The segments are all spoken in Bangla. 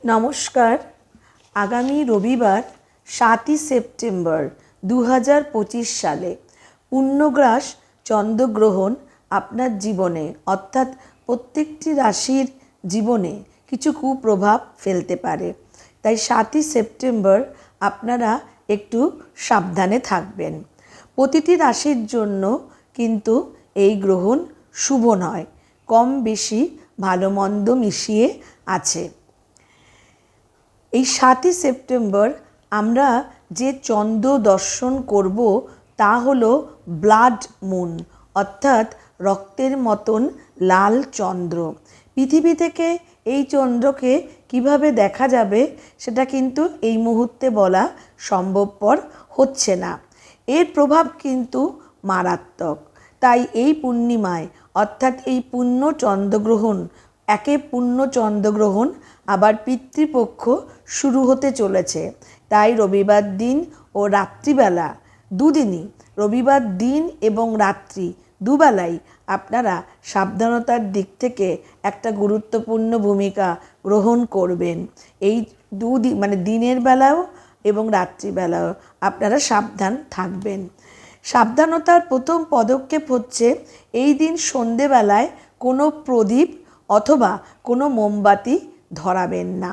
নমস্কার। আগামী রবিবার ৭ই সেপ্টেম্বর ২০২৫ সালে পূর্ণগ্রাস চন্দ্রগ্রহণ আপনার জীবনে অর্থাৎ প্রত্যেকটি রাশির জীবনে কিছু কুপ্রভাব ফেলতে পারে। তাই ৭ই সেপ্টেম্বর আপনারা একটু সাবধানে থাকবেন। প্রতিটি রাশির জন্য কিন্তু এই গ্রহণ শুভ নয়, কম বেশি ভালো মন্দ মিশিয়ে আছে। এই ৭ই সেপ্টেম্বর আমরা যে চন্দ্র দর্শন করব তা হলো ব্লাড মুন, অর্থাৎ রক্তের মতন লাল চন্দ্র। পৃথিবী থেকে এই চন্দ্রকে কিভাবে দেখা যাবে সেটা কিন্তু এই মুহূর্তে বলা সম্ভবপর হচ্ছে না। এর প্রভাব কিন্তু মারাত্মক। তাই এই পূর্ণিমায় অর্থাৎ এই পূর্ণ চন্দ্রগ্রহণ, একে পূর্ণ চন্দ্রগ্রহণ আবার পিতৃপক্ষ শুরু হতে চলেছে। তাই রবিবার দিন ও রাত্রিবেলা দুদিনই, রবিবার দিন এবং রাত্রি দুবেলাই আপনারা সাবধানতার দিক থেকে একটা গুরুত্বপূর্ণ ভূমিকা গ্রহণ করবেন। এই দুদিন মানে দিনের বেলাও এবং রাত্রিবেলাও আপনারা সাবধান থাকবেন। সাবধানতার প্রথম পদক্ষেপ হচ্ছে এই দিন সন্ধেবেলায় কোনো প্রদীপ অথবা কোনো মোমবাতি ধরাবেন না।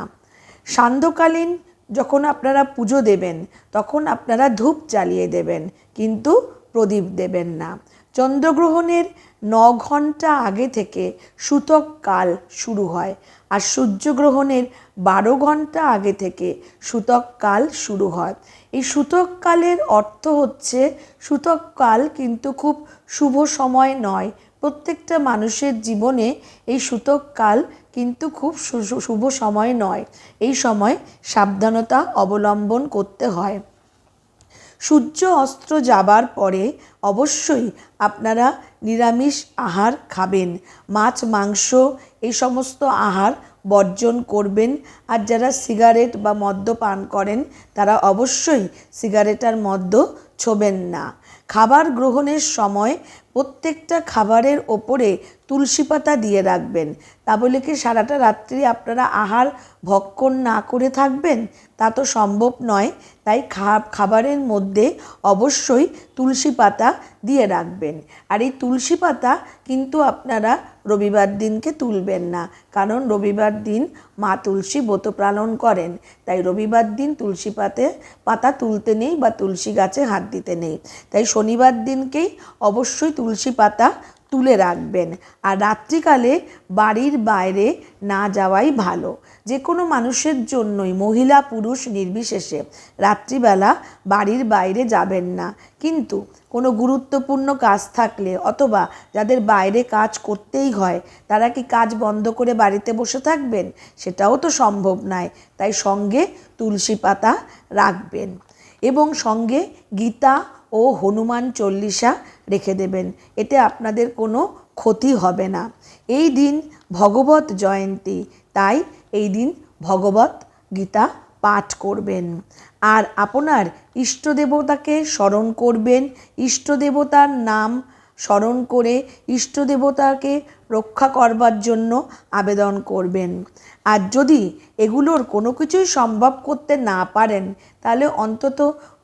সান্ধ্যকালীন যখন আপনারা পুজো দেবেন তখন আপনারা ধূপ জ্বালিয়ে দেবেন, কিন্তু প্রদীপ দেবেন না। চন্দ্রগ্রহণের ৯ ঘন্টা আগে থেকে সূতক কাল শুরু হয়, আর সূর্যগ্রহণের ১২ ঘন্টা আগে থেকে সূতক কাল শুরু হয়। এই সূতক কালের অর্থ হচ্ছে, সূতক কাল কিন্তু খুব শুভ সময় নয়। প্রত্যেকটা মানুষের জীবনে এই সূতক কাল কিন্তু খুব শুভ সময় নয়। এই সময় সাবধানতা অবলম্বন করতে হয়। সূর্য অস্ত যাবার পরে অবশ্যই আপনারা নিরামিষ আহার খাবেন। মাছ মাংস এই সমস্ত আহার বর্জন করবেন। আর যারা সিগারেট বা মদ্য পান করেন তারা অবশ্যই সিগারেট আর মদ্য ছোবেন না। খাবার গ্রহণের সময় প্রত্যেকটা খাবারের ওপরে তুলসী পাতা দিয়ে রাখবেন। তা বলে কি সারাটা রাত্রি আপনারা আহার ভক্ষণ না করে থাকবেন? তা তো সম্ভব নয়। তাই খাবারের মধ্যে অবশ্যই তুলসী পাতা দিয়ে রাখবেন। আর এই তুলসী পাতা কিন্তু আপনারা রবিবার দিনকে তুলবেন না, কারণ রবিবার দিন মা তুলসী ব্রত পালন করেন। তাই রবিবার দিন তুলসী পাতা তুলতে নেই বা তুলসী গাছে হাত দিতে নেই। তাই শনিবার দিনকেই অবশ্যই তুলসী পাতা তুলে রাখবেন। আর রাত্রিকালে বাড়ির বাইরে না যাওয়াই ভালো। যে কোনো মানুষের জন্যই, মহিলা পুরুষ নির্বিশেষে, রাত্রিবেলা বাড়ির বাইরে যাবেন না। কিন্তু কোনো গুরুত্বপূর্ণ কাজ থাকলে অথবা যাদের বাইরে কাজ করতেই হয়, তারা কি কাজ বন্ধ করে বাড়িতে বসে থাকবেন? সেটাও তো সম্ভব নয়। তাই সঙ্গে তুলসী পাতা রাখবেন এবং সঙ্গে গীতা ও হনুমান চল্লিশা রেখে দেবেন। এতে আপনাদের কোনো ক্ষতি হবে না। এই দিন ভগবত জয়ন্তী, তাই এই দিন ভগবত গীতা পাঠ করবেন। আর আপনার ইষ্টদেবতাকে স্মরণ করবেন। ইষ্টদেবতার নাম স্মরণ করে ইষ্টদেবতাকে রক্ষা করবার জন্য আবেদন করবেন। আর যদি এগুলোর কোনো কিছুই সম্ভব করতে না পারেন, তাহলে অন্তত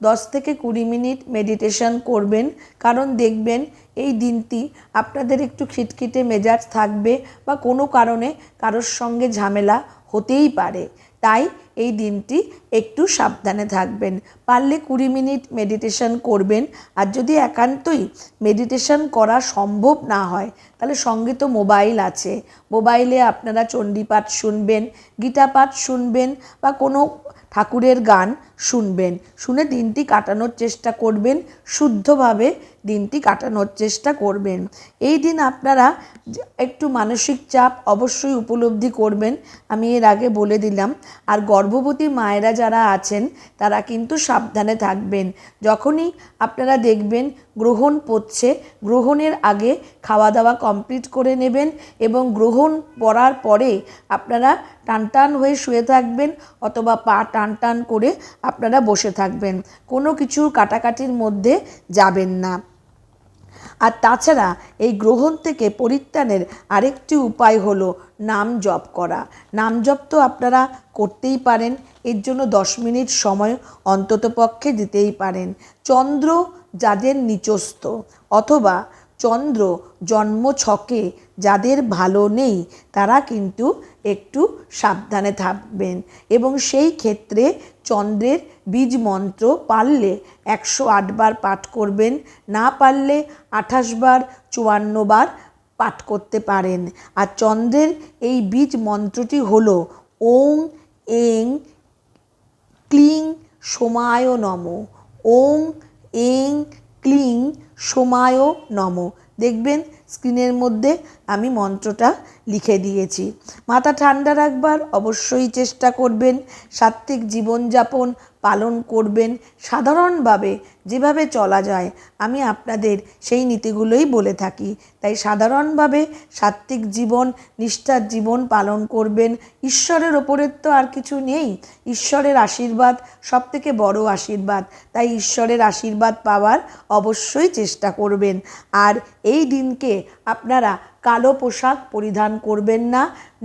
10 থেকে 20 মিনিট মেডিটেশন করবেন। কারণ দেখবেন এই দিনটি আপনাদের একটু খিটখিটে মেজাজ থাকবে বা কোনো কারণে কারোর সঙ্গে ঝামেলা হতেই পারে। তাই এই দিনটি একটু সাবধানে থাকবেন। পারলে 20 মিনিট মেডিটেশন করবেন। আর যদি একান্তই মেডিটেশন করা সম্ভব না হয়, তাহলে সঙ্গে তো মোবাইল আছে। মোবাইলে আপনারা চণ্ডীপাঠ শুনবেন, গীতা পাঠ শুনবেন বা কোনো ঠাকুরের গান শুনবেন। শুনে দিনটি কাটানোর চেষ্টা করবেন, শুদ্ধভাবে দিনটি কাটানোর চেষ্টা করবেন। এই দিন আপনারা একটু মানসিক চাপ অবশ্যই উপলব্ধি করবেন, আমি এর আগে বলে দিলাম। আর গর্ভবতী মায়েরা যারা আছেন তারা কিন্তু সাবধানে থাকবেন। যখনই আপনারা দেখবেন গ্রহণ পড়ছে, গ্রহণের আগে খাওয়া দাওয়া কমপ্লিট করে নেবেন এবং গ্রহণ পড়ার পরে আপনারা টানটান হয়ে শুয়ে থাকবেন অথবা পা টানটান করে আপনারা বসে থাকবেন। কোনো কিছু কাটাকাটির মধ্যে যাবেন না। আর তাছাড়া এই গ্রহণ থেকে পরিত্রাণের আরেকটি উপায় হলো নাম জপ করা। নাম জপ তো আপনারা করতেই পারেন, এর জন্য 10 মিনিট সময় অন্ততপক্ষে দিতেই পারেন। চন্দ্র যাদের নিচস্থ অথবা চন্দ্র জন্মছকে যাদের ভালো নেই তারা কিন্তু একটু সাবধানে থাকবেন, এবং সেই ক্ষেত্রে চন্দ্রের বীজ মন্ত্র পারলে 108 বার পাঠ করবেন, না পারলে 28 বার 54 বার পাঠ করতে পারেন। আর চন্দ্রের এই বীজ মন্ত্রটি হলো ওং এং ক্লিং সোমায় নমঃ। ওং এং ক্লিং সোমায় নমঃ। দেখবেন স্ক্রিনের মধ্যে আমি মন্ত্রটা লিখে দিয়েছি। মাথা ঠান্ডা রাখবার অবশ্যই চেষ্টা করবেন। সাত্ত্বিক জীবনযাপন পালন করবেন। সাধারণভাবে যেভাবে চলা যায় আমি আপনাদের সেই নীতিগুলোই বলে থাকি। তাই সাধারণভাবে সাত্ত্বিক জীবন, নিষ্ঠার জীবন পালন করবেন। ঈশ্বরের ওপরের তো আর কিছু নেই। ঈশ্বরের আশীর্বাদ সবথেকে বড় আশীর্বাদ। তাই ঈশ্বরের আশীর্বাদ পাওয়ার অবশ্যই চেষ্টা করবেন। আর এই দিনকে আপনারা কালো পোশাক পরিধান করবেন না।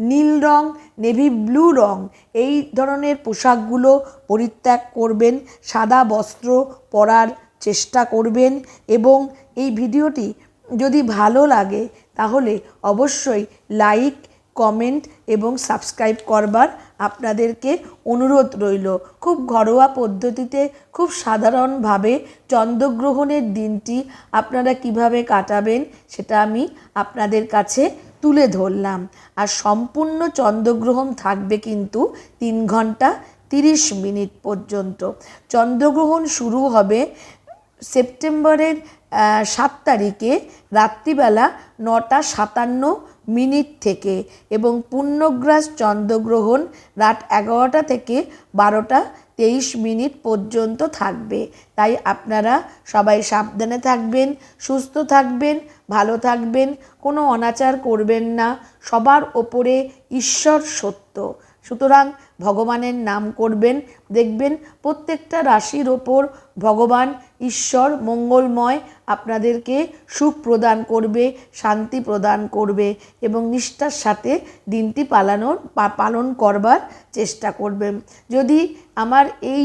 নীল রং, নেভি ব্লু রং এই ধরনের পোশাকগুলো পরিত্যাগ করবেন। সাদা বস্ত্র পরার চেষ্টা করবেন। এবং এই ভিডিওটি যদি ভালো লাগে তাহলে অবশ্যই লাইক, কমেন্ট এবং সাবস্ক্রাইব করবার আপনাদেরকে অনুরোধ রইল। খুব ঘরোয়া পদ্ধতিতে, খুব সাধারণভাবে চন্দ্রগ্রহণের দিনটি আপনারা কিভাবে কাটাবেন সেটা আমি আপনাদের কাছে তুলে ধরলাম। আর সম্পূর্ণ চন্দ্রগ্রহণ থাকবে কিন্তু 3 ঘন্টা 30 মিনিট পর্যন্ত। চন্দ্রগ্রহণ শুরু হবে সেপ্টেম্বরের 7 তারিখে রাত্রিবেলা 9টা 57 থেকে, এবং পূর্ণগ্রাস চন্দ্রগ্রহণ রাত 11টা থেকে 12টা 23 পর্যন্ত থাকবে। তাই আপনারা সবাই সাবধানে থাকবেন, সুস্থ থাকবেন, ভালো থাকবেন, কোনো অনাচার করবেন না। সবার ওপরে ঈশ্বর সত্য, সুতরাং ভগবানের নাম করবেন। দেখবেন প্রত্যেকটা রাশির ওপর ভগবান ঈশ্বর মঙ্গলময় আপনাদেরকে সুখ প্রদান করবে, শান্তি প্রদান করবে, এবং নিষ্ঠার সাথে দিনটি পালন করবার চেষ্টা করবেন। যদি আমার এই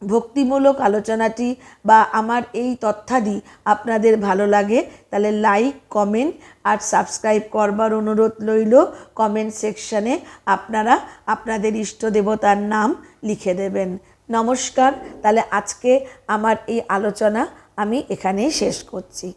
ভক্তিমূলক আলোচনাটি বা আমার এই তথ্যাদি আপনাদের ভালো লাগে তাহলে লাইক, কমেন্ট আর সাবস্ক্রাইব করবার অনুরোধ রইল। কমেন্ট সেকশানে আপনারা আপনাদের ইষ্ট দেবতার নাম লিখে দেবেন। নমস্কার। তাহলে আজকে আমার এই আলোচনা আমি এখানেই শেষ করছি।